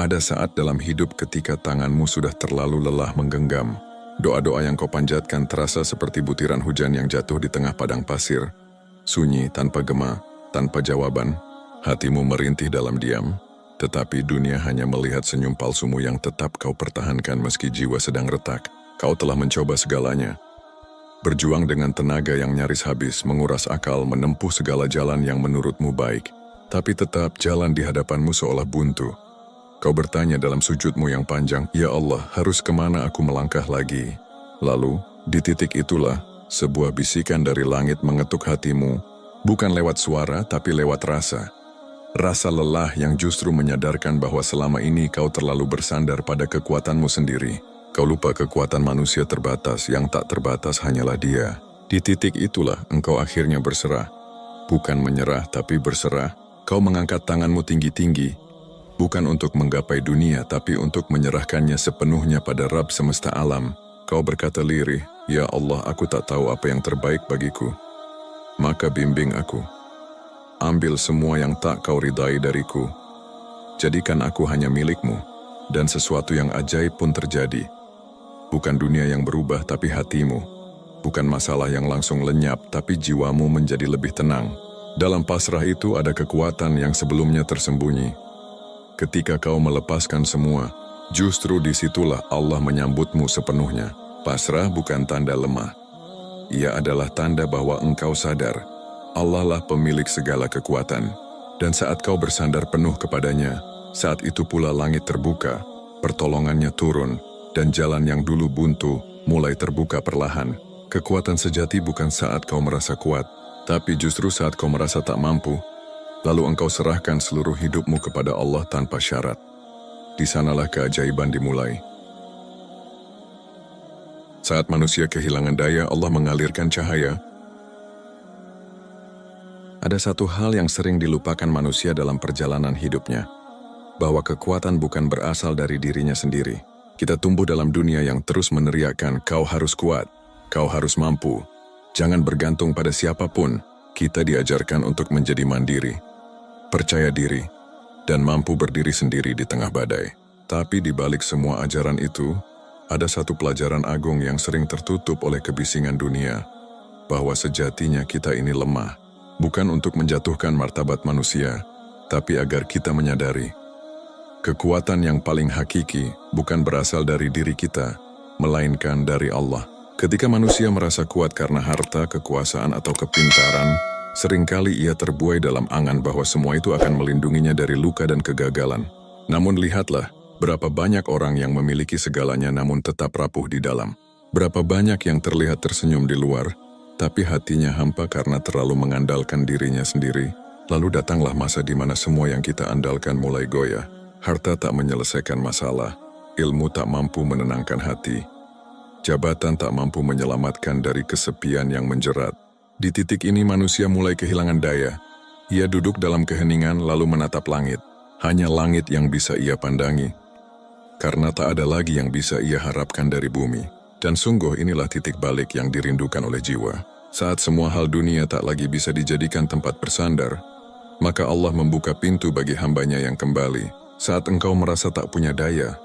Ada saat dalam hidup ketika tanganmu sudah terlalu lelah menggenggam. Doa-doa yang kau panjatkan terasa seperti butiran hujan yang jatuh di tengah padang pasir. Sunyi, tanpa gema, tanpa jawaban. Hatimu merintih dalam diam, tetapi dunia hanya melihat senyum palsumu yang tetap kau pertahankan meski jiwa sedang retak. Kau telah mencoba segalanya. Berjuang dengan tenaga yang nyaris habis, menguras akal, menempuh segala jalan yang menurutmu baik. Tapi tetap jalan di hadapanmu seolah buntu. Kau bertanya dalam sujudmu yang panjang, "Ya Allah, harus kemana aku melangkah lagi?" Lalu, di titik itulah, sebuah bisikan dari langit mengetuk hatimu, bukan lewat suara tapi lewat rasa. Rasa lelah yang justru menyadarkan bahwa selama ini kau terlalu bersandar pada kekuatanmu sendiri. Kau lupa kekuatan manusia terbatas, yang tak terbatas hanyalah Dia. Di titik itulah engkau akhirnya berserah. Bukan menyerah tapi berserah. Kau mengangkat tanganmu tinggi-tinggi. Bukan untuk menggapai dunia, tapi untuk menyerahkannya sepenuhnya pada Rabb semesta alam. Kau berkata lirih, "Ya Allah, aku tak tahu apa yang terbaik bagiku. Maka bimbing aku. Ambil semua yang tak kau ridai dariku. Jadikan aku hanya milikmu." Dan sesuatu yang ajaib pun terjadi. Bukan dunia yang berubah, tapi hatimu. Bukan masalah yang langsung lenyap, tapi jiwamu menjadi lebih tenang. Dalam pasrah itu ada kekuatan yang sebelumnya tersembunyi. Ketika kau melepaskan semua, justru disitulah Allah menyambutmu sepenuhnya. Pasrah bukan tanda lemah. Ia adalah tanda bahwa engkau sadar, Allah lah pemilik segala kekuatan. Dan saat kau bersandar penuh kepadanya, saat itu pula langit terbuka, pertolongannya turun, dan jalan yang dulu buntu mulai terbuka perlahan. Kekuatan sejati bukan saat kau merasa kuat, tapi justru saat kau merasa tak mampu. Lalu engkau serahkan seluruh hidupmu kepada Allah tanpa syarat. Di sanalah keajaiban dimulai. Saat manusia kehilangan daya, Allah mengalirkan cahaya. Ada satu hal yang sering dilupakan manusia dalam perjalanan hidupnya, bahwa kekuatan bukan berasal dari dirinya sendiri. Kita tumbuh dalam dunia yang terus meneriakkan, "Kau harus kuat, kau harus mampu, jangan bergantung pada siapapun." Kita diajarkan untuk menjadi mandiri, percaya diri, dan mampu berdiri sendiri di tengah badai. Tapi di balik semua ajaran itu, ada satu pelajaran agung yang sering tertutup oleh kebisingan dunia, bahwa sejatinya kita ini lemah, bukan untuk menjatuhkan martabat manusia, tapi agar kita menyadari, kekuatan yang paling hakiki bukan berasal dari diri kita, melainkan dari Allah. Ketika manusia merasa kuat karena harta, kekuasaan, atau kepintaran, seringkali ia terbuai dalam angan bahwa semua itu akan melindunginya dari luka dan kegagalan. Namun lihatlah, berapa banyak orang yang memiliki segalanya namun tetap rapuh di dalam. Berapa banyak yang terlihat tersenyum di luar, tapi hatinya hampa karena terlalu mengandalkan dirinya sendiri. Lalu datanglah masa di mana semua yang kita andalkan mulai goyah. Harta tak menyelesaikan masalah, ilmu tak mampu menenangkan hati, jabatan tak mampu menyelamatkan dari kesepian yang menjerat. Di titik ini manusia mulai kehilangan daya. Ia duduk dalam keheningan lalu menatap langit. Hanya langit yang bisa ia pandangi, karena tak ada lagi yang bisa ia harapkan dari bumi. Dan sungguh inilah titik balik yang dirindukan oleh jiwa. Saat semua hal dunia tak lagi bisa dijadikan tempat bersandar, maka Allah membuka pintu bagi hambanya yang kembali. Saat engkau merasa tak punya daya,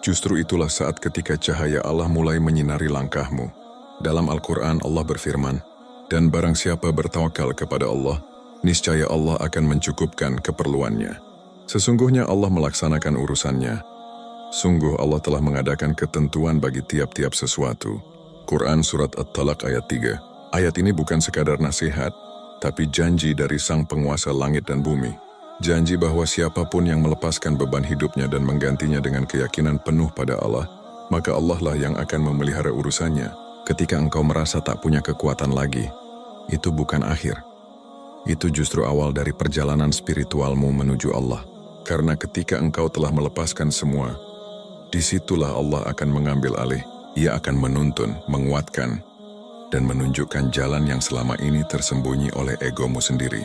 justru itulah saat ketika cahaya Allah mulai menyinari langkahmu. Dalam Al-Quran Allah berfirman, "Dan barang siapa bertawakal kepada Allah, niscaya Allah akan mencukupkan keperluannya." Sesungguhnya Allah melaksanakan urusannya. Sungguh Allah telah mengadakan ketentuan bagi tiap-tiap sesuatu. Quran Surat At-Talaq ayat 3. Ayat ini bukan sekadar nasihat, tapi janji dari Sang Penguasa langit dan bumi. Janji bahwa siapapun yang melepaskan beban hidupnya dan menggantinya dengan keyakinan penuh pada Allah, maka Allah lah yang akan memelihara urusannya. Ketika engkau merasa tak punya kekuatan lagi, itu bukan akhir. Itu justru awal dari perjalanan spiritualmu menuju Allah. Karena ketika engkau telah melepaskan semua, disitulah Allah akan mengambil alih. Ia akan menuntun, menguatkan, dan menunjukkan jalan yang selama ini tersembunyi oleh egomu sendiri.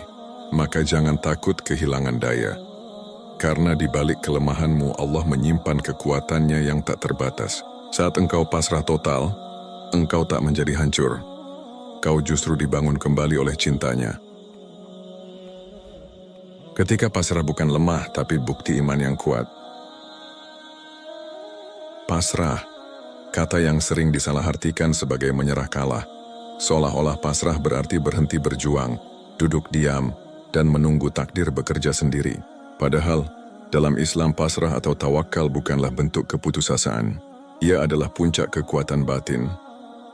Maka jangan takut kehilangan daya. Karena di balik kelemahanmu Allah menyimpan kekuatannya yang tak terbatas. Saat engkau pasrah total, engkau tak menjadi hancur. Kau justru dibangun kembali oleh cintanya. Ketika pasrah bukan lemah tapi bukti iman yang kuat. Pasrah, kata yang sering disalahartikan sebagai menyerah kalah. Seolah-olah pasrah berarti berhenti berjuang, duduk diam, dan menunggu takdir bekerja sendiri. Padahal, dalam Islam pasrah atau tawakal bukanlah bentuk keputusasaan. Ia adalah puncak kekuatan batin,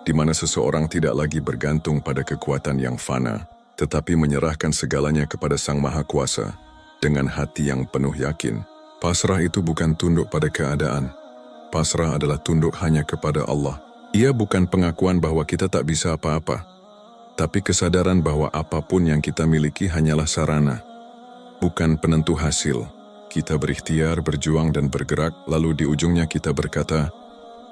di mana seseorang tidak lagi bergantung pada kekuatan yang fana, tetapi menyerahkan segalanya kepada Sang Maha Kuasa. Dengan hati yang penuh yakin, pasrah itu bukan tunduk pada keadaan. Pasrah adalah tunduk hanya kepada Allah. Ia bukan pengakuan bahwa kita tak bisa apa-apa, tapi kesadaran bahwa apapun yang kita miliki hanyalah sarana, bukan penentu hasil. Kita berikhtiar, berjuang dan bergerak, lalu di ujungnya kita berkata,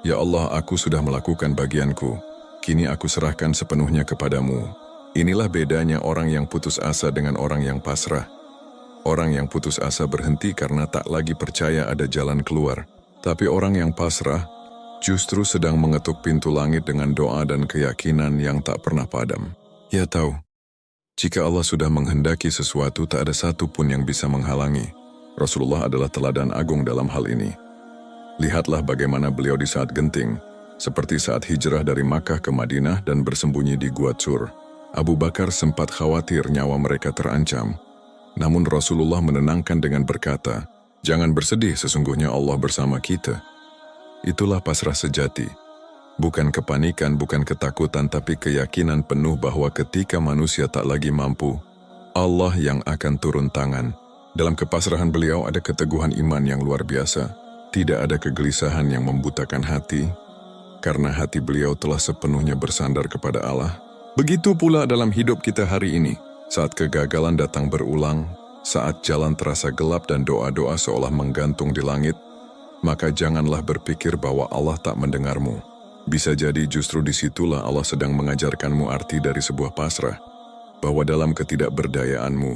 "Ya Allah, aku sudah melakukan bagianku. Kini aku serahkan sepenuhnya kepadamu." Inilah bedanya orang yang putus asa dengan orang yang pasrah. Orang yang putus asa berhenti karena tak lagi percaya ada jalan keluar. Tapi orang yang pasrah justru sedang mengetuk pintu langit dengan doa dan keyakinan yang tak pernah padam. Ia tahu, jika Allah sudah menghendaki sesuatu, tak ada satu pun yang bisa menghalangi. Rasulullah adalah teladan agung dalam hal ini. Lihatlah bagaimana beliau di saat genting, seperti saat hijrah dari Makkah ke Madinah dan bersembunyi di Gua Tsur. Abu Bakar sempat khawatir nyawa mereka terancam. Namun Rasulullah menenangkan dengan berkata, "Jangan bersedih, sesungguhnya Allah bersama kita." Itulah pasrah sejati. Bukan kepanikan, bukan ketakutan, tapi keyakinan penuh bahwa ketika manusia tak lagi mampu, Allah yang akan turun tangan. Dalam kepasrahan beliau ada keteguhan iman yang luar biasa. Tidak ada kegelisahan yang membutakan hati, karena hati beliau telah sepenuhnya bersandar kepada Allah. Begitu pula dalam hidup kita hari ini. Saat kegagalan datang berulang, saat jalan terasa gelap dan doa-doa seolah menggantung di langit, maka janganlah berpikir bahwa Allah tak mendengarmu. Bisa jadi justru disitulah Allah sedang mengajarkanmu arti dari sebuah pasrah, bahwa dalam ketidakberdayaanmu,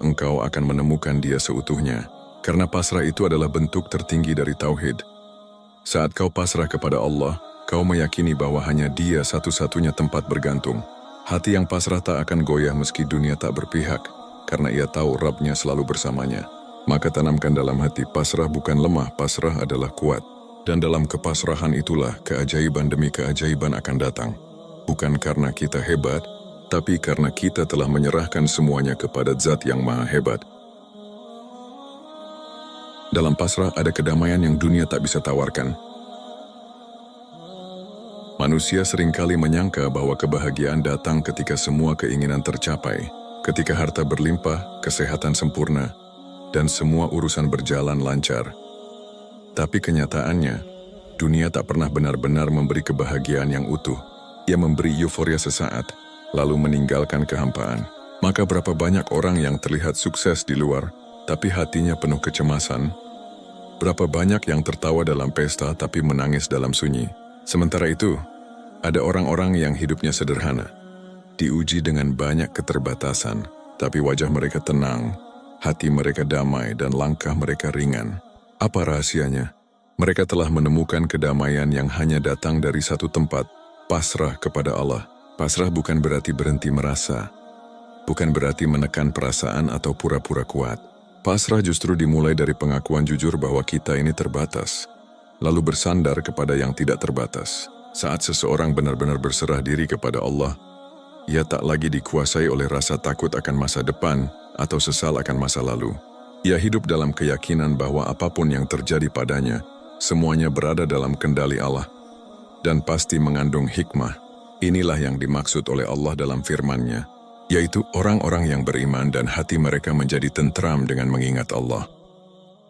engkau akan menemukan Dia seutuhnya, karena pasrah itu adalah bentuk tertinggi dari tauhid. Saat kau pasrah kepada Allah, kau meyakini bahwa hanya Dia satu-satunya tempat bergantung. Hati yang pasrah tak akan goyah meski dunia tak berpihak, karena ia tahu Rabb-Nya selalu bersamanya. Maka tanamkan dalam hati, pasrah bukan lemah, pasrah adalah kuat. Dan dalam kepasrahan itulah keajaiban demi keajaiban akan datang. Bukan karena kita hebat, tapi karena kita telah menyerahkan semuanya kepada Zat yang Maha Hebat. Dalam pasrah ada kedamaian yang dunia tak bisa tawarkan. Manusia seringkali menyangka bahwa kebahagiaan datang ketika semua keinginan tercapai, ketika harta berlimpah, kesehatan sempurna, dan semua urusan berjalan lancar. Tapi kenyataannya, dunia tak pernah benar-benar memberi kebahagiaan yang utuh. Ia memberi euforia sesaat, lalu meninggalkan kehampaan. Maka berapa banyak orang yang terlihat sukses di luar, tapi hatinya penuh kecemasan? Berapa banyak yang tertawa dalam pesta tapi menangis dalam sunyi? Sementara itu, ada orang-orang yang hidupnya sederhana, diuji dengan banyak keterbatasan, tapi wajah mereka tenang, hati mereka damai dan langkah mereka ringan. Apa rahasianya? Mereka telah menemukan kedamaian yang hanya datang dari satu tempat, pasrah kepada Allah. Pasrah bukan berarti berhenti merasa, bukan berarti menekan perasaan atau pura-pura kuat. Pasrah justru dimulai dari pengakuan jujur bahwa kita ini terbatas, lalu bersandar kepada yang tidak terbatas. Saat seseorang benar-benar berserah diri kepada Allah, ia tak lagi dikuasai oleh rasa takut akan masa depan atau sesal akan masa lalu. Ia hidup dalam keyakinan bahwa apapun yang terjadi padanya, semuanya berada dalam kendali Allah dan pasti mengandung hikmah. Inilah yang dimaksud oleh Allah dalam firman-Nya, yaitu orang-orang yang beriman dan hati mereka menjadi tentram dengan mengingat Allah.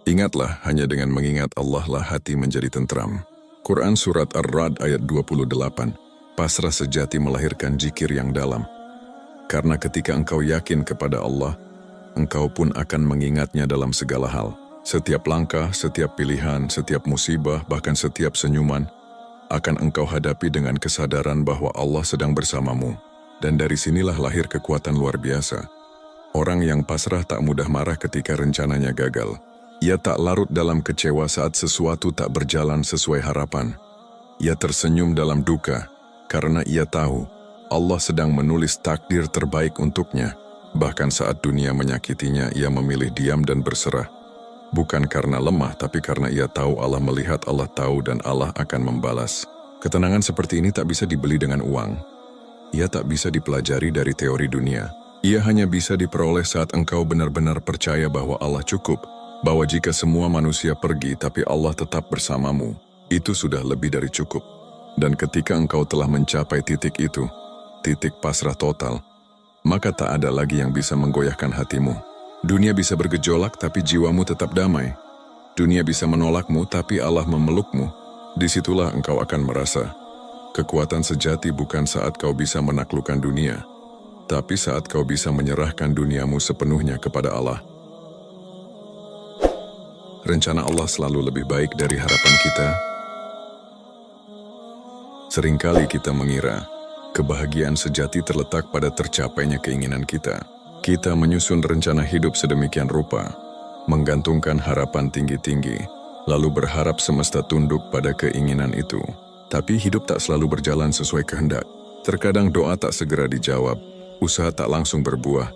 Ingatlah, hanya dengan mengingat Allah lah hati menjadi tentram. Quran Surat Ar-Ra'd ayat 28, pasrah sejati melahirkan zikir yang dalam. Karena ketika engkau yakin kepada Allah, engkau pun akan mengingatnya dalam segala hal. Setiap langkah, setiap pilihan, setiap musibah, bahkan setiap senyuman, akan engkau hadapi dengan kesadaran bahwa Allah sedang bersamamu. Dan dari sinilah lahir kekuatan luar biasa. Orang yang pasrah tak mudah marah ketika rencananya gagal. Ia tak larut dalam kecewa saat sesuatu tak berjalan sesuai harapan. Ia tersenyum dalam duka, karena ia tahu Allah sedang menulis takdir terbaik untuknya. Bahkan saat dunia menyakitinya, ia memilih diam dan berserah. Bukan karena lemah, tapi karena ia tahu Allah melihat, Allah tahu, dan Allah akan membalas. Ketenangan seperti ini tak bisa dibeli dengan uang. Ia tak bisa dipelajari dari teori dunia. Ia hanya bisa diperoleh saat engkau benar-benar percaya bahwa Allah cukup, bahwa jika semua manusia pergi tapi Allah tetap bersamamu, itu sudah lebih dari cukup. Dan ketika engkau telah mencapai titik itu, titik pasrah total, maka tak ada lagi yang bisa menggoyahkan hatimu. Dunia bisa bergejolak tapi jiwamu tetap damai. Dunia bisa menolakmu tapi Allah memelukmu. Disitulah engkau akan merasa kekuatan sejati bukan saat kau bisa menaklukkan dunia, tapi saat kau bisa menyerahkan duniamu sepenuhnya kepada Allah. Rencana Allah selalu lebih baik dari harapan kita. Seringkali kita mengira kebahagiaan sejati terletak pada tercapainya keinginan kita. Kita menyusun rencana hidup sedemikian rupa, menggantungkan harapan tinggi-tinggi, lalu berharap semesta tunduk pada keinginan itu. Tapi hidup tak selalu berjalan sesuai kehendak. Terkadang doa tak segera dijawab, usaha tak langsung berbuah,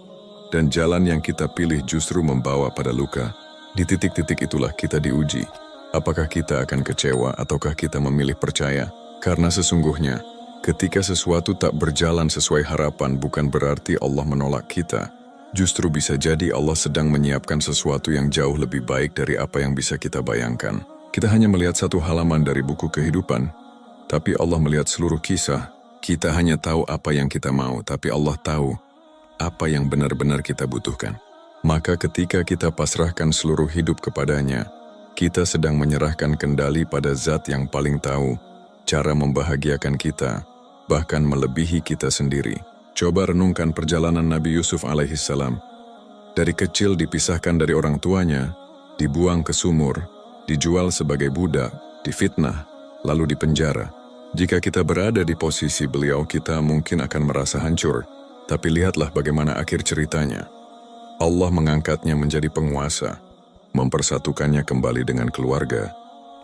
dan jalan yang kita pilih justru membawa pada luka. Di titik-titik itulah kita diuji. Apakah kita akan kecewa ataukah kita memilih percaya? Karena sesungguhnya, ketika sesuatu tak berjalan sesuai harapan bukan berarti Allah menolak kita. Justru bisa jadi Allah sedang menyiapkan sesuatu yang jauh lebih baik dari apa yang bisa kita bayangkan. Kita hanya melihat satu halaman dari buku kehidupan, tapi Allah melihat seluruh kisah. Kita hanya tahu apa yang kita mau, tapi Allah tahu apa yang benar-benar kita butuhkan. Maka ketika kita pasrahkan seluruh hidup kepadanya, kita sedang menyerahkan kendali pada Zat yang paling tahu cara membahagiakan kita, bahkan melebihi kita sendiri. Coba renungkan perjalanan Nabi Yusuf alaihissalam. Dari kecil dipisahkan dari orang tuanya, dibuang ke sumur, dijual sebagai budak, difitnah, lalu dipenjara. Jika kita berada di posisi beliau, kita mungkin akan merasa hancur. Tapi lihatlah bagaimana akhir ceritanya. Allah mengangkatnya menjadi penguasa, mempersatukannya kembali dengan keluarga,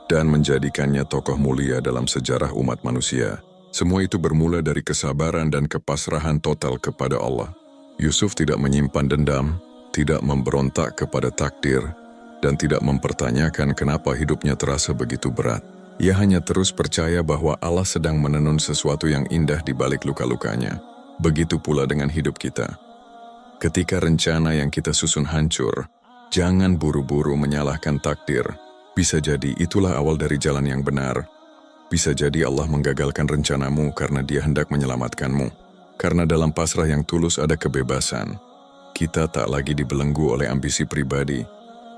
dan menjadikannya tokoh mulia dalam sejarah umat manusia. Semua itu bermula dari kesabaran dan kepasrahan total kepada Allah. Yusuf tidak menyimpan dendam, tidak memberontak kepada takdir, dan tidak mempertanyakan kenapa hidupnya terasa begitu berat. Ia hanya terus percaya bahwa Allah sedang menenun sesuatu yang indah di balik luka-lukanya. Begitu pula dengan hidup kita. Ketika rencana yang kita susun hancur, jangan buru-buru menyalahkan takdir. Bisa jadi itulah awal dari jalan yang benar. Bisa jadi Allah menggagalkan rencanamu karena Dia hendak menyelamatkanmu. Karena dalam pasrah yang tulus ada kebebasan. Kita tak lagi dibelenggu oleh ambisi pribadi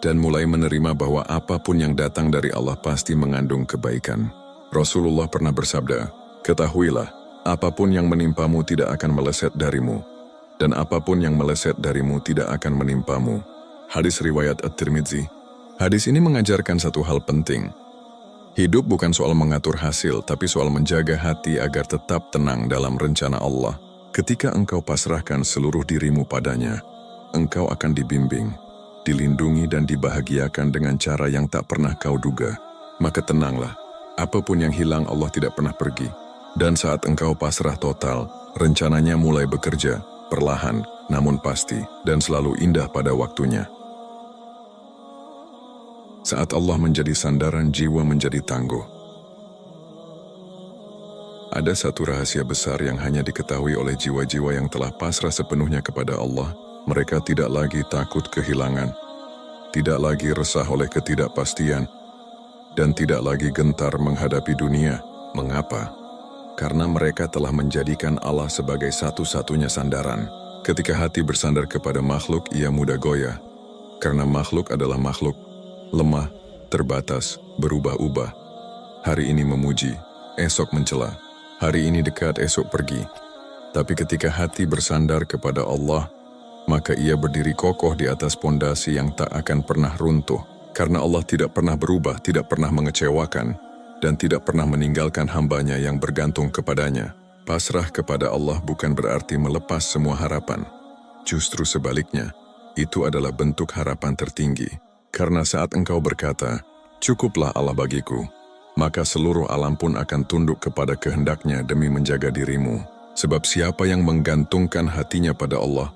dan mulai menerima bahwa apapun yang datang dari Allah pasti mengandung kebaikan. Rasulullah pernah bersabda, "Ketahuilah, apapun yang menimpamu tidak akan meleset darimu, dan apapun yang meleset darimu tidak akan menimpamu." Hadis riwayat At-Tirmidzi. Hadis ini mengajarkan satu hal penting. Hidup bukan soal mengatur hasil, tapi soal menjaga hati agar tetap tenang dalam rencana Allah. Ketika engkau pasrahkan seluruh dirimu padanya, engkau akan dibimbing, dilindungi dan dibahagiakan dengan cara yang tak pernah kau duga. Maka tenanglah, apapun yang hilang Allah tidak pernah pergi. Dan saat engkau pasrah total, rencananya mulai bekerja, perlahan, namun pasti, dan selalu indah pada waktunya. Saat Allah menjadi sandaran, jiwa menjadi tangguh. Ada satu rahasia besar yang hanya diketahui oleh jiwa-jiwa yang telah pasrah sepenuhnya kepada Allah. Mereka tidak lagi takut kehilangan, tidak lagi resah oleh ketidakpastian, dan tidak lagi gentar menghadapi dunia. Mengapa? Karena mereka telah menjadikan Allah sebagai satu-satunya sandaran. Ketika hati bersandar kepada makhluk, ia mudah goyah. Karena makhluk adalah makhluk, lemah, terbatas, berubah-ubah. Hari ini memuji, esok mencela. Hari ini dekat, esok pergi. Tapi ketika hati bersandar kepada Allah, maka ia berdiri kokoh di atas pondasi yang tak akan pernah runtuh. Karena Allah tidak pernah berubah, tidak pernah mengecewakan, dan tidak pernah meninggalkan hambanya yang bergantung kepadanya. Pasrah kepada Allah bukan berarti melepas semua harapan. Justru sebaliknya, itu adalah bentuk harapan tertinggi. Karena saat engkau berkata, "Cukuplah Allah bagiku," maka seluruh alam pun akan tunduk kepada kehendaknya demi menjaga dirimu. Sebab siapa yang menggantungkan hatinya pada Allah,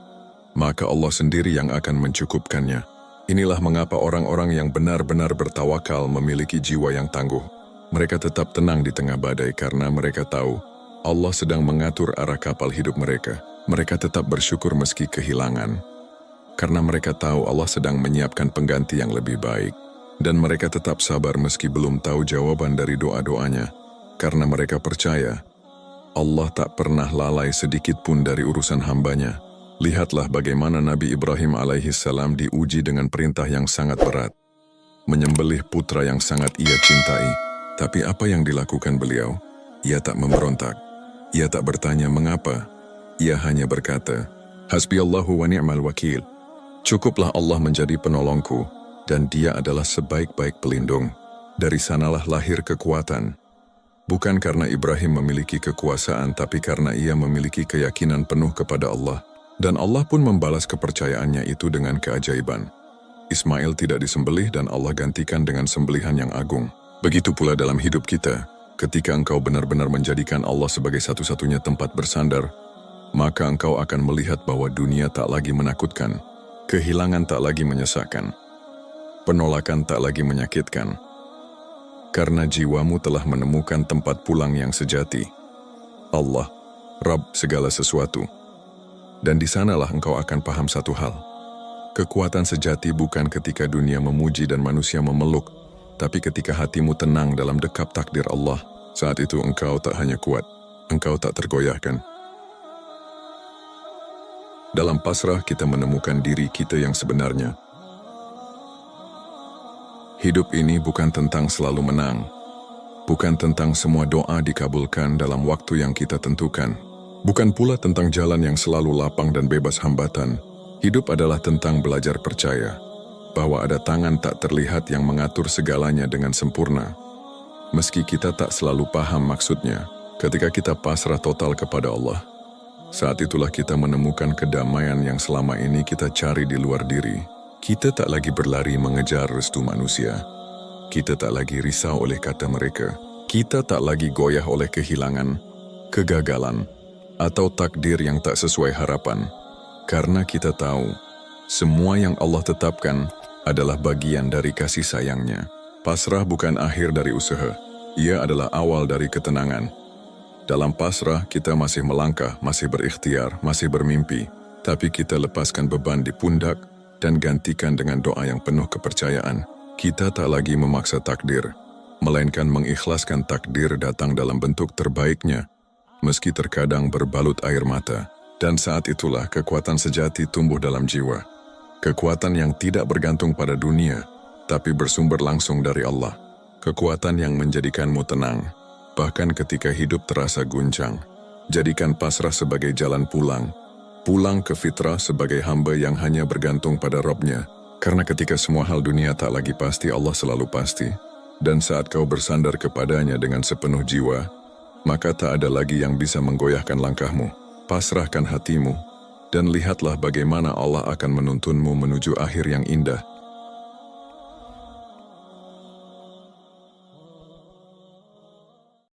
maka Allah sendiri yang akan mencukupkannya. Inilah mengapa orang-orang yang benar-benar bertawakal memiliki jiwa yang tangguh. Mereka tetap tenang di tengah badai karena mereka tahu Allah sedang mengatur arah kapal hidup mereka. Mereka tetap bersyukur meski kehilangan, karena mereka tahu Allah sedang menyiapkan pengganti yang lebih baik. Dan mereka tetap sabar meski belum tahu jawaban dari doa-doanya, karena mereka percaya Allah tak pernah lalai sedikit pun dari urusan hambanya. Lihatlah bagaimana Nabi Ibrahim alaihissalam diuji dengan perintah yang sangat berat, menyembelih putra yang sangat ia cintai. Tapi apa yang dilakukan beliau? Ia tak memberontak. Ia tak bertanya mengapa. Ia hanya berkata, Hasbiyallahu wa ni'mal wakil. Cukuplah Allah menjadi penolongku, dan Dia adalah sebaik-baik pelindung. Dari sanalah lahir kekuatan. Bukan karena Ibrahim memiliki kekuasaan, tapi karena ia memiliki keyakinan penuh kepada Allah. Dan Allah pun membalas kepercayaannya itu dengan keajaiban. Ismail tidak disembelih dan Allah gantikan dengan sembelihan yang agung. Begitu pula dalam hidup kita, ketika engkau benar-benar menjadikan Allah sebagai satu-satunya tempat bersandar, maka engkau akan melihat bahwa dunia tak lagi menakutkan, kehilangan tak lagi menyesakkan, penolakan tak lagi menyakitkan. Karena jiwamu telah menemukan tempat pulang yang sejati, Allah, Rabb segala sesuatu. Dan di sanalah engkau akan paham satu hal. Kekuatan sejati bukan ketika dunia memuji dan manusia memeluk, tapi ketika hatimu tenang dalam dekap takdir Allah. Saat itu engkau tak hanya kuat, engkau tak tergoyahkan. Dalam pasrah kita menemukan diri kita yang sebenarnya. Hidup ini bukan tentang selalu menang, bukan tentang semua doa dikabulkan dalam waktu yang kita tentukan. Bukan pula tentang jalan yang selalu lapang dan bebas hambatan. Hidup adalah tentang belajar percaya bahwa ada tangan tak terlihat yang mengatur segalanya dengan sempurna. Meski kita tak selalu paham maksudnya, ketika kita pasrah total kepada Allah, saat itulah kita menemukan kedamaian yang selama ini kita cari di luar diri. Kita tak lagi berlari mengejar restu manusia. Kita tak lagi risau oleh kata mereka. Kita tak lagi goyah oleh kehilangan, kegagalan, atau takdir yang tak sesuai harapan, karena kita tahu semua yang Allah tetapkan adalah bagian dari kasih sayangnya. Pasrah bukan akhir dari usaha, ia adalah awal dari ketenangan. Dalam pasrah kita masih melangkah, masih berikhtiar, masih bermimpi, tapi kita lepaskan beban di pundak dan gantikan dengan doa yang penuh kepercayaan. Kita tak lagi memaksa takdir, melainkan mengikhlaskan takdir datang dalam bentuk terbaiknya, meski terkadang berbalut air mata. Dan saat itulah kekuatan sejati tumbuh dalam jiwa. Kekuatan yang tidak bergantung pada dunia, tapi bersumber langsung dari Allah. Kekuatan yang menjadikanmu tenang, bahkan ketika hidup terasa guncang. Jadikan pasrah sebagai jalan pulang. Pulang ke fitrah sebagai hamba yang hanya bergantung pada Rabb-Nya. Karena ketika semua hal dunia tak lagi pasti, Allah selalu pasti. Dan saat kau bersandar kepadanya dengan sepenuh jiwa, maka tak ada lagi yang bisa menggoyahkan langkahmu. Pasrahkan hatimu, dan lihatlah bagaimana Allah akan menuntunmu menuju akhir yang indah.